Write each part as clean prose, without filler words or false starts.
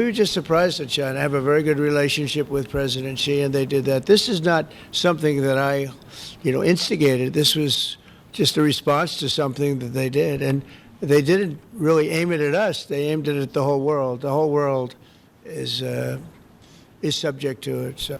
we were just surprised that China. I have a very good relationship with President Xi, and they did that. This is not something that I, instigated. This was just a response to something that they did, and they didn't really aim it at us. They aimed it at the whole world. The whole world is subject to it. So.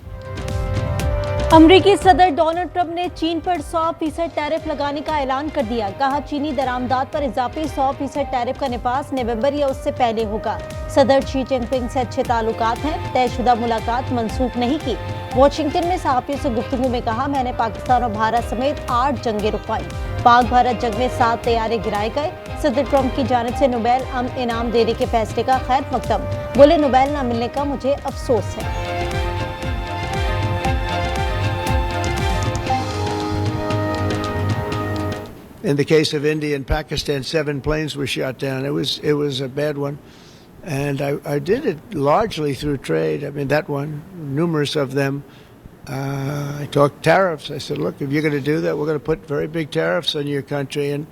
अमरीकी सदर Donald Trump ने चीन पर 100% tariff लगाने का ऐलान कर दिया। कहा चीनी दरामदात पर इजाफी 100% टैरिफ का निपास नवंबर या उससे पहले होगा। सदर शी जिनपिंग से अच्छे ताल्लुकात हैं, तयशुदा मुलाकात मंसूख नहीं की। वॉशिंगटन में सहाफियों से गुफ्तगू में कहा, मैंने पाकिस्तान और भारत समेत 8 जंगें रुकवाई। पाक भारत जंग में 7 तैयारे गिराए गए। सदर ट्रंप की जानिब से नोबेल अमन इनाम देने के फैसले का खैर मकदम। बोले नोबेल न मिलने का मुझे अफसोस है। In the case of India and Pakistan, 7 planes were shot down. It was a bad one, and I did it largely through trade. I mean, that one, numerous of them. I talked tariffs. I said, look, if you're going to do that, we're going to put very big tariffs on your country, and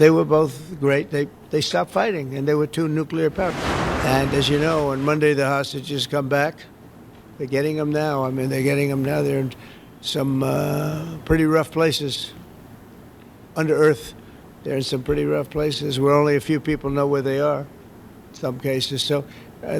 they were both great. They stopped fighting, and they were 2 nuclear powers. And as you know, on Monday the hostages come back. They're getting them now. I mean, they're getting them now. They're in some pretty rough places. Under earth, they're in some pretty rough places where only a few people know where they are, in some cases. So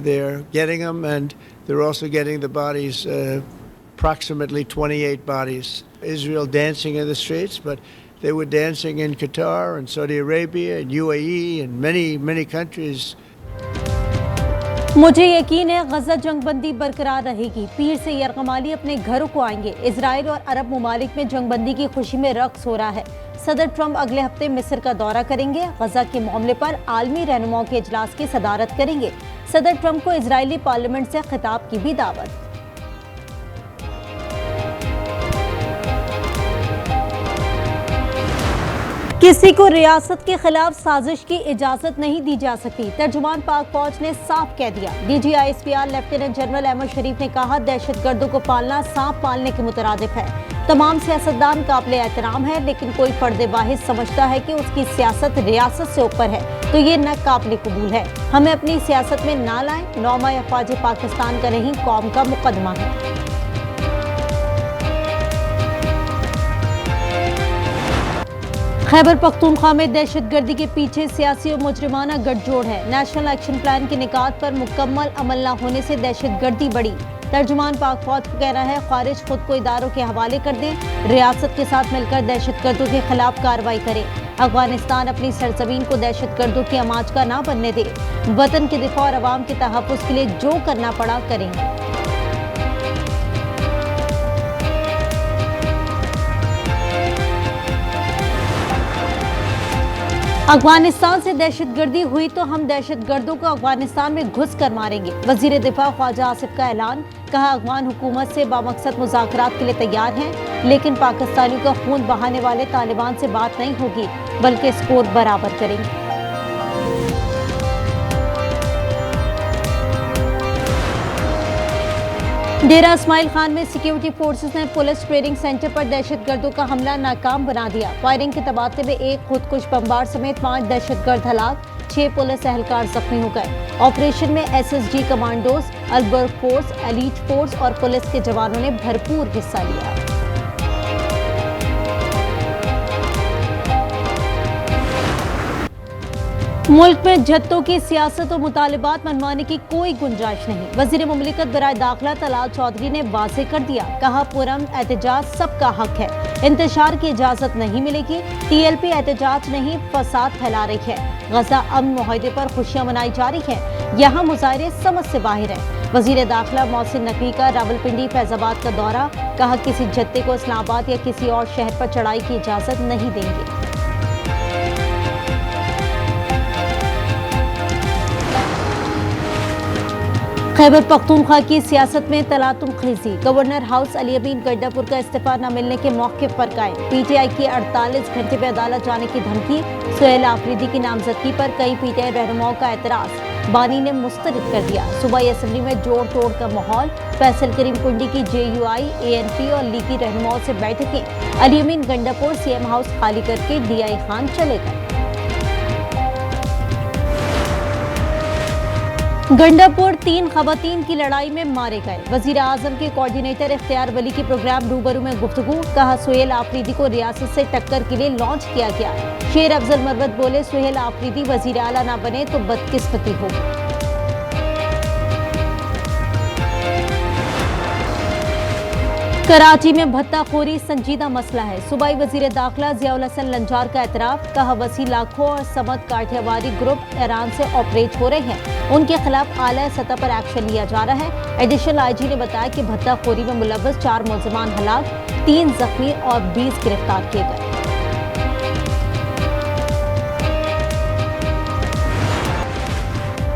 they're getting them, and they're also getting the bodies, approximately 28 bodies. Israel dancing in the streets, but they were dancing in Qatar and Saudi Arabia and UAE and many, many countries. मुझे यकीन है गजा जंगबंदी बरकरार रहेगी। पीर से यरगमाली अपने घरों को आएंगे। इजराइल और अरब मुमालिक में जंगबंदी की खुशी में रक्स हो रहा है। सदर ट्रंप अगले हफ्ते मिस्र का दौरा करेंगे। गजा के मामले पर आलमी रहनुमाओं के इजलास की सदारत करेंगे। सदर ट्रंप को इजरायली पार्लियामेंट से खिताब की भी दावत। किसी को रियासत के खिलाफ साजिश की इजाजत नहीं दी जा सकती, तर्जुमान पाक फौज ने साफ कह दिया। DGISPR लेफ्टिनेंट जनरल अहमद शरीफ ने कहा, दहशतगर्दों को पालना सांप पालने के मुतरादिफ है। तमाम सियासतदान काबिल एहतराम है, लेकिन कोई फर्द वाहिद समझता है कि उसकी सियासत रियासत से ऊपर है तो ये न काबिल कबूल है। हमें अपनी सियासत में ना लाएं। नौमा अफवाज पाकिस्तान का नहीं, कौम का मुकदमा है। खैबर पख्तूनख्वा में दहशतगर्दी के पीछे सियासी और मुजरिमाना गठजोड़ है। नेशनल एक्शन प्लान की निकात पर मुकम्मल अमल न होने से दहशतगर्दी बढ़ी। तर्जुमान पाक फौज का कहना है, खारिज खुद को इदारों के हवाले कर दें, रियासत के साथ मिलकर दहशतगर्दों के खिलाफ कार्रवाई करें। अफगानिस्तान अपनी सरजमीन को दहशतगर्दों की आमाज का ना बनने दे। वतन के दिफा और अवाम के तहफ़्फ़ुज़ के लिए जो करना पड़ा करेंगे। अफगानिस्तान से दहशतगर्दी हुई तो हम दहशतगर्दों को अफगानिस्तान में घुस कर मारेंगे। वजीर दिफा ख्वाजा आसिफ का ऐलान। कहा, अफगान हुकूमत से बामकसद मुज़ाकरात के लिए तैयार हैं, लेकिन पाकिस्तानियों का खून बहाने वाले तालिबान से बात नहीं होगी, बल्कि स्कोर बराबर करेंगे। डेरा इस्माइल खान में सिक्योरिटी फोर्सेस ने पुलिस ट्रेनिंग सेंटर पर दहशतगर्दों का हमला नाकाम बना दिया। फायरिंग के तबादले में एक खुदकुश बमबार समेत 5 दहशतगर्द हलाक, 6 पुलिस एहलकार जख्मी हो गए। ऑपरेशन में SSG commandos, Albert force, elite force और पुलिस के जवानों ने भरपूर हिस्सा लिया। मुल्क में जत्तों की सियासत और मुतालिबात मनवाने की कोई गुंजाइश नहीं। वजीर मुमलिकत बराए दाखिला तलाल चौधरी ने वाज़े कर दिया। कहा, पुरअमन एहतजाज सबका हक है, इंतशार की इजाजत नहीं मिलेगी। TLP एहतजाज नहीं, फसाद फैला रही है। गजा अमन मुआहदे पर खुशियां मनाई जा रही हैं, यहाँ मुजाहरे समझ से बाहर हैं। वजीर दाखिला मोहसिन नकवी का रावलपिंडी फैजाबाद का दौरा। कहा, किसी जत्ते को इस्लामाबाद या किसी और शहर पर चढ़ाई की इजाजत नहीं देंगे। खैबर पख्तूनख्वा की सियासत में तलातुम खेजी। गवर्नर हाउस अली अमीन गड्डापुर का इस्तीफा न मिलने के मौके पर कायम। PTI की 48 घंटे में अदालत जाने की धमकी। सुहेल आफरीदी की नामजदगी पर कई PTI रहनुमाओं का एतराज। बानी ने मुस्तरद कर दिया। सूबाई असम्बली में जोड़ तोड़ का माहौल। फैसल करीम कुंडी की JUI, ANP और लीगी रहनुमाओं से बैठकें। अली अमीन गंडापुर CM हाउस खाली करके DI खान चले गए। गंडापुर 3 खवातीन की लड़ाई में मारे गए। वजीर आजम के कोऑर्डिनेटर इख्तियार वली की प्रोग्राम रूबरू में गुफ्तगू। कहा सुहेल आफरीदी को रियासत से टक्कर के लिए लॉन्च किया गया। शेर अफजल मरवत बोले सुहेल आफरीदी वजीर आला ना बने तो बदकिस्मती होगी। कराची में भत्ताखोरी संजीदा मसला है। सूबाई वजीर दाखिला जियाउल हसन लंजार का एतराफ। कहा वसी लाखों और समद काठियावाड़ी ग्रुप ईरान से ऑपरेट हो रहे हैं, उनके खिलाफ आला सतह पर एक्शन लिया जा रहा है। एडिशनल आईजी ने बताया कि भत्ताखोरी में मुलव्वस 4 मुलजमान हलाक, 3 जख्मी और 20 गिरफ्तार किए गए।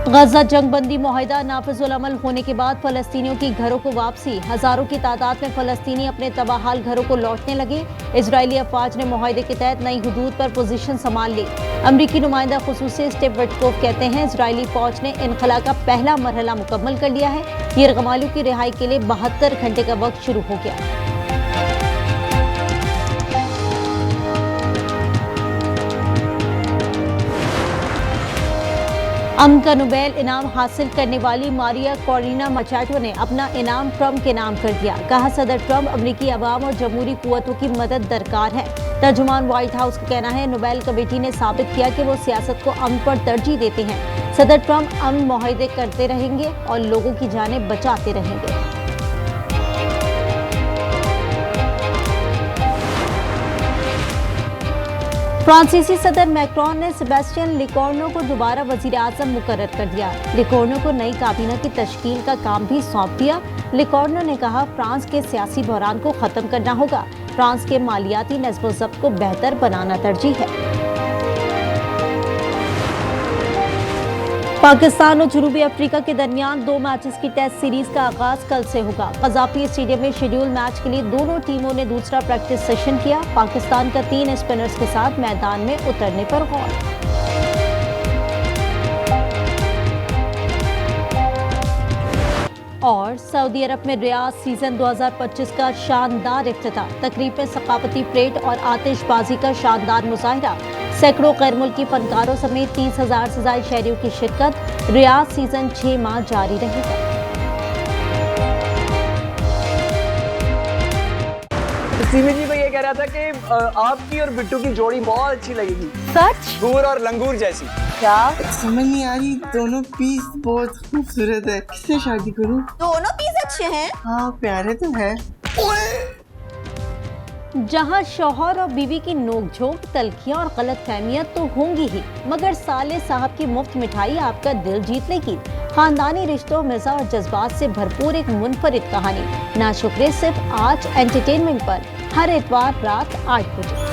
गजा जंगबंदी मुआहिदा नाफिजुल अमल होने के बाद फलस्तीनियों की घरों को वापसी। हजारों की तादाद में फलस्तीनी अपने तबाहाल घरों को लौटने लगे। इजरायली अफवाज ने मुआहिदे के तहत नई हुदूद पर पोजीशन संभाल ली। अमरीकी नुमाइंदा खुसूसी स्टीव विटकोफ कहते हैं इजरायली फौज ने इनखला का पहला मरहला मुकम्मल कर लिया है। यरगमालियों की रिहाई के लिए 72 घंटे का वक्त शुरू हो गया। अमन का नोबेल इनाम हासिल करने वाली मारिया कोरिना मचाटो ने अपना इनाम ट्रंप के नाम कर दिया। कहा सदर ट्रंप अमरीकी अवाम और जमहूरी कुव्वतों की मदद दरकार है। तर्जुमान व्हाइट हाउस का कहना है नोबेल कमेटी ने साबित किया कि वो सियासत को अमन पर तरजीह देते हैं। सदर ट्रंप अमन मुआहदे करते रहेंगे और लोगों की जानें बचाते रहेंगे। फ्रांसीसी सदर मैक्रोन ने सेबेस्टियन लिकोर्नो को दोबारा वजीर आजम मुकर्रर कर दिया। लिकोर्नो को नई काबीना की तश्कील का काम भी सौंप दिया। लिकोर्नो ने कहा फ्रांस के सियासी बहरान को खत्म करना होगा। फ्रांस के मालियाती नज़्म-ओ-ज़ब्त को बेहतर बनाना तरजीह है। पाकिस्तान और जनूबी अफ्रीका के दरमियान 2 मैचेस की टेस्ट सीरीज का आगाज कल से होगा। कज़ाफी स्टेडियम में शेड्यूल मैच के लिए दोनों टीमों ने दूसरा प्रैक्टिस सेशन किया। पाकिस्तान का 3 स्पिनर्स के साथ मैदान में उतरने पर गौर। और सऊदी अरब में रियाद सीजन 2025 का शानदार इफ्तिताह। तकरीब में सकाफती परेड और आतिशबाजी का शानदार मुजाहिरा। सैकड़ों गैर मुल्की फनकारों समेत 30,000 से ज्यादा शहरियों की शिरकत। रियाद सीजन 6 माह जारी रहेगा। सीमी जी, मैं ये कह रहा था कि आपकी और बिट्टू की जोड़ी बहुत अच्छी लगेगी। सच? घूर और लंगूर जैसी। क्या समझ नहीं आ रही, दोनों पीस बहुत खूबसूरत है। किससे शादी करूं? दोनों पीस अच्छे हैं। हाँ प्यारे तो है। जहां शौहर और बीवी की नोकझोंक, तलखियां और गलतफहमियां तो होंगी ही, मगर साले साहब की मुफ्त मिठाई आपका दिल जीत लेगी। खानदानी रिश्तों, मिजाज और जज्बात से भरपूर एक मुनफरिद कहानी। नाशुक्रे सिर्फ आज एंटरटेनमेंट पर, हर इतवार रात 8 बजे।